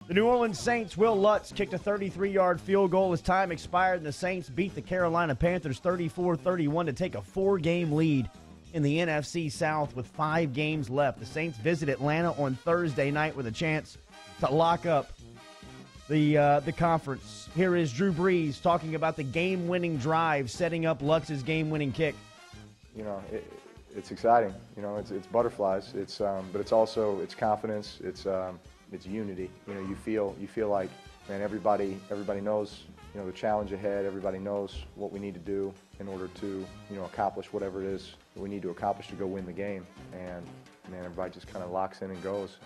The New Orleans Saints' Wil Lutz kicked a 33-yard field goal as time expired, and the Saints beat the Carolina Panthers 34-31 to take a 4-game lead in the NFC South with 5 games left. The Saints visit Atlanta on Thursday night with a chance to lock up the conference. Here is Drew Brees talking about the game-winning drive, setting up Lutz's game-winning kick. You know, it's exciting. You know, it's butterflies. But it's also confidence. It's unity. You know, you feel like, man, everybody knows, you know, the challenge ahead. Everybody knows what we need to do in order to, you know, accomplish whatever it is that we need to accomplish to go win the game. And man, everybody just kind of locks in and goes.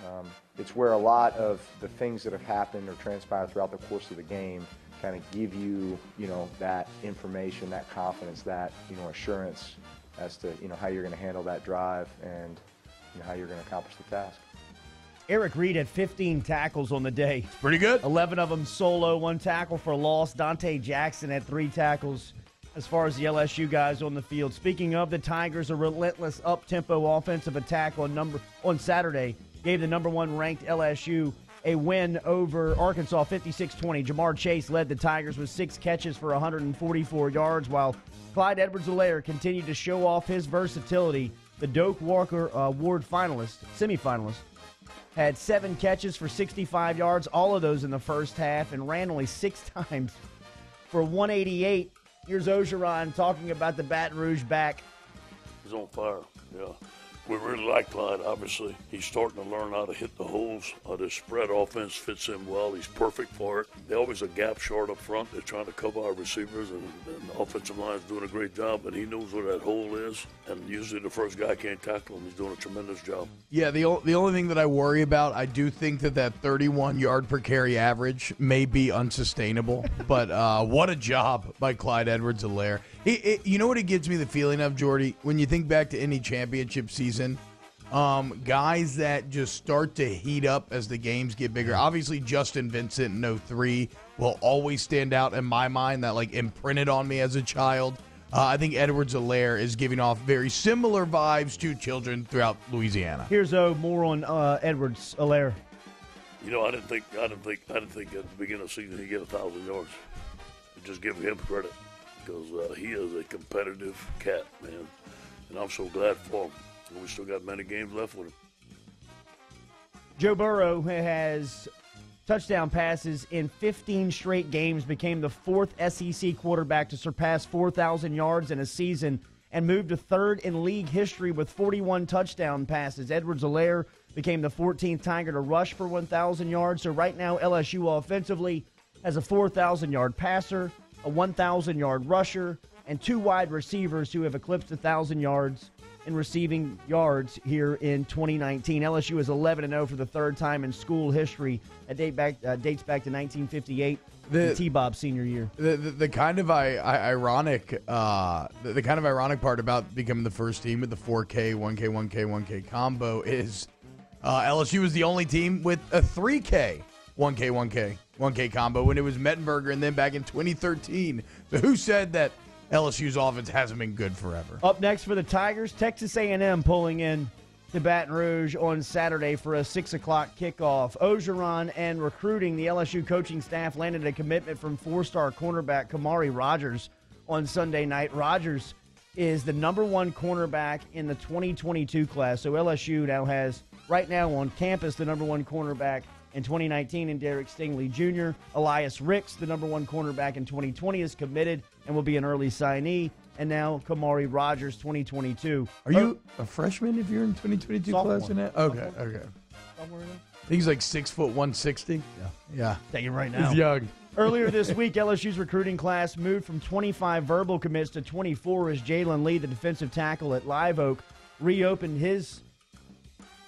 It's where a lot of the things that have happened or transpired throughout the course of the game kind of give you, you know, that information, that confidence, that, you know, assurance as to, you know, how you're going to handle that drive and, you know, how you're going to accomplish the task. Eric Reid had 15 tackles on the day. Pretty good. 11 of them solo, 1 tackle for loss. Donte Jackson had 3 tackles as far as the LSU guys on the field. Speaking of the Tigers, a relentless up-tempo offensive attack on Saturday gave the number 1 ranked LSU a win over Arkansas 56-20. Jamar Chase led the Tigers with 6 catches for 144 yards, while Clyde Edwards-Helaire continued to show off his versatility. The Doak Walker Award semifinalist, had 7 catches for 65 yards, all of those in the first half, and ran only 6 times for 188. Here's Ogeron talking about the Baton Rouge back. He's on fire, yeah. We really like Clyde, obviously. He's starting to learn how to hit the holes. The spread offense fits him well. He's perfect for it. They're always a gap short up front. They're trying to cover our receivers, and the offensive line is doing a great job, but he knows where that hole is, and usually the first guy can't tackle him. He's doing a tremendous job. Yeah, the only thing that I worry about, I do think that 31 yard per carry average may be unsustainable, but what a job by Clyde Edwards-Helaire. You know what it gives me the feeling of, Jordy, when you think back to any championship season? Guys that just start to heat up as the games get bigger. Obviously, Justin Vincent in 03 will always stand out in my mind. That like imprinted on me as a child. I think Edwards-Helaire is giving off very similar vibes to children throughout Louisiana. Here's more on Edwards-Helaire. You know, I didn't think at the beginning of the season he'd get 1,000 yards. Just give him credit because he is a competitive cat, man, and I'm so glad for him. We still got many games left with him. Joe Burrow has touchdown passes in 15 straight games, became the 4th SEC quarterback to surpass 4,000 yards in a season, and moved to 3rd in league history with 41 touchdown passes. Edwards-Helaire became the 14th Tiger to rush for 1,000 yards. So right now, LSU offensively has a 4,000-yard passer, a 1,000-yard rusher, and 2 wide receivers who have eclipsed 1,000 yards in receiving yards here in 2019. LSU is 11-0 for the 3rd time in school history. That dates back to 1958, the T-Bob senior year. The kind of ironic part about becoming the first team with the 4K, 1K, 1K, 1K combo is LSU was the only team with a 3K, 1K, 1K, 1K combo when it was Mettenberger, and then back in 2013. So who said that LSU's offense hasn't been good forever? Up next for the Tigers, Texas A&M pulling in to Baton Rouge on Saturday for a 6 o'clock kickoff. Ogeron and recruiting, the LSU coaching staff landed a commitment from 4-star cornerback Kamari Rogers on Sunday night. Rogers is the number 1 cornerback in the 2022 class. So LSU now has, right now on campus, the number 1 cornerback in 2019 in Derek Stingley Jr. Elias Ricks, the number 1 cornerback in 2020, is committed and will be an early signee. And now Kamari Rogers, 2022. Are you a freshman if you're in 2022 Sophomore. class? In that? Okay. Somewhere in there? I think he's like 6 foot 160. Yeah. Take it right now. He's young. Earlier this week, LSU's recruiting class moved from 25 verbal commits to 24 as Jalen Lee, the defensive tackle at Live Oak, reopened his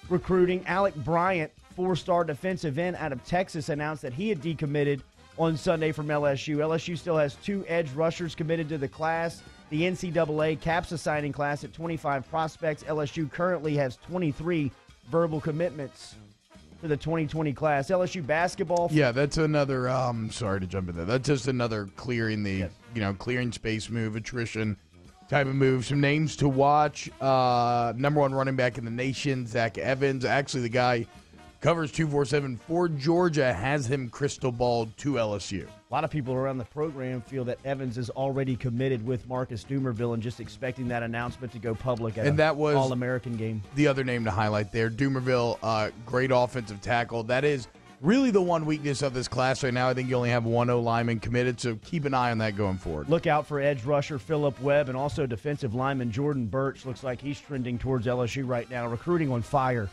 recruiting. Alec Bryant, 4-star defensive end out of Texas, announced that he had decommitted on Sunday from LSU. LSU still has 2 edge rushers committed to the class. The NCAA caps a signing class at 25 prospects. LSU currently has 23 verbal commitments to the 2020 class. LSU basketball. Yeah, that's another. Sorry to jump in there. That's just another clearing clearing space move, attrition type of move. Some names to watch. Number 1 running back in the nation, Zach Evans. Actually, the guy covers 247 for Georgia, has him crystal balled to LSU. A lot of people around the program feel that Evans is already committed with Marcus Dumervil and just expecting that announcement to go public at that was All-American game. The other name to highlight there, Dumervil, great offensive tackle. That is really the one weakness of this class right now. I think you only have one O-lineman committed, so keep an eye on that going forward. Look out for edge rusher Phillip Webb and also defensive lineman Jordan Birch. Looks like he's trending towards LSU right now. Recruiting on fire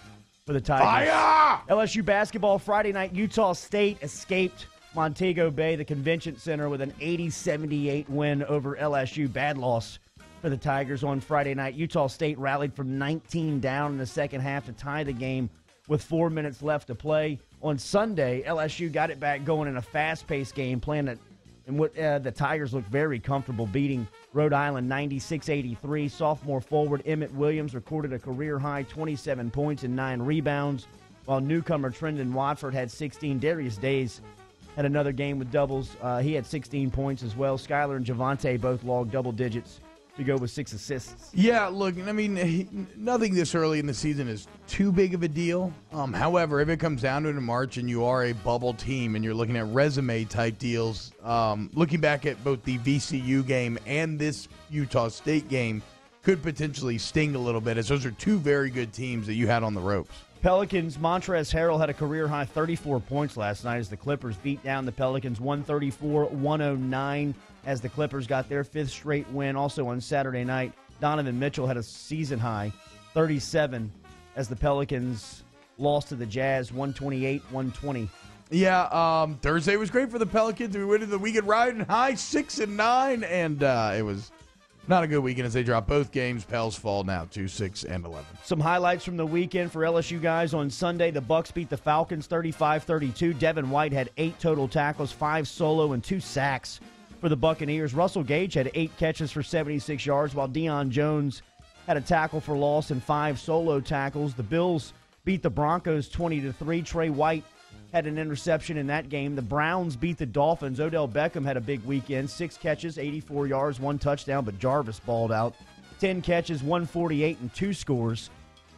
for the Tigers. Fire! LSU basketball Friday night. Utah State escaped Montego Bay, the convention center, with an 80-78 win over LSU. Bad loss for the Tigers on Friday night. Utah State rallied from 19 down in the second half to tie the game with 4 minutes left to play. On Sunday, LSU got it back going in a fast-paced game, playing it in what the Tigers looked very comfortable, beating Rhode Island 96-83. Sophomore forward Emmett Williams recorded a career-high 27 points and 9 rebounds, while newcomer Trendon Watford had 16. Darius Days had another game with doubles. He had 16 points as well. Skylar and Javante both logged double digits to go with 6 assists. Yeah, look, I mean, nothing this early in the season is too big of a deal. However, if it comes down to it in March and you are a bubble team and you're looking at resume-type deals, looking back at both the VCU game and this Utah State game could potentially sting a little bit, as those are two very good teams that you had on the ropes. Pelicans, Montrezl Harrell had a career-high 34 points last night as the Clippers beat down the Pelicans 134-109 as the Clippers got their 5th straight win. Also on Saturday night, Donovan Mitchell had a season-high 37 as the Pelicans lost to the Jazz 128-120. Yeah, Thursday was great for the Pelicans. We went into the weekend riding high 6-9, and it was not a good weekend as they drop both games. Pels fall now to 6-11. Some highlights from the weekend for LSU guys. On Sunday, the Bucks beat the Falcons 35-32. Devin White had 8 total tackles, 5 solo, and 2 sacks for the Buccaneers. Russell Gage had 8 catches for 76 yards, while Deion Jones had a tackle for loss and 5 solo tackles. The Bills beat the Broncos 20-3. Trey White had an interception in that game. The Browns beat the Dolphins. Odell Beckham had a big weekend. 6 catches, 84 yards, 1 touchdown, but Jarvis balled out. 10 catches, 148, and 2 scores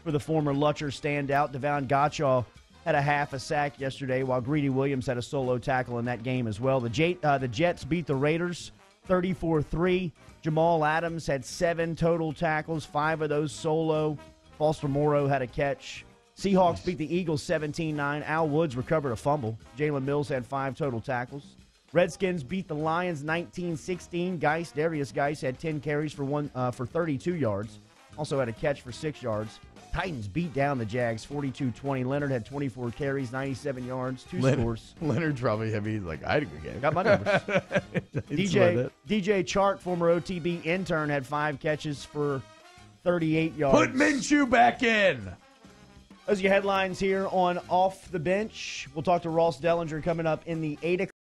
for the former Lutcher standout. Devon Gottschall had a half a sack yesterday, while Greedy Williams had a solo tackle in that game as well. The Jets beat the Raiders 34-3. Jamal Adams had 7 total tackles, 5 of those solo. Foster Moreau had a catch. Seahawks beat the Eagles 17-9. Al Woods recovered a fumble. Jalen Mills had 5 total tackles. Redskins beat the Lions 19-16. Darius Geis had 10 carries for 32 yards. Also had a catch for 6 yards. Titans beat down the Jags 42-20. Leonard had 24 carries, 97 yards, 2 scores. Leonard's probably heavy. He's like, I had a good game. Got my numbers. DJ Chark, former OTB intern, had 5 catches for 38 yards. Put Minshew back in. Those are your headlines here on Off the Bench. We'll talk to Ross Dellinger coming up in the 8 o'clock.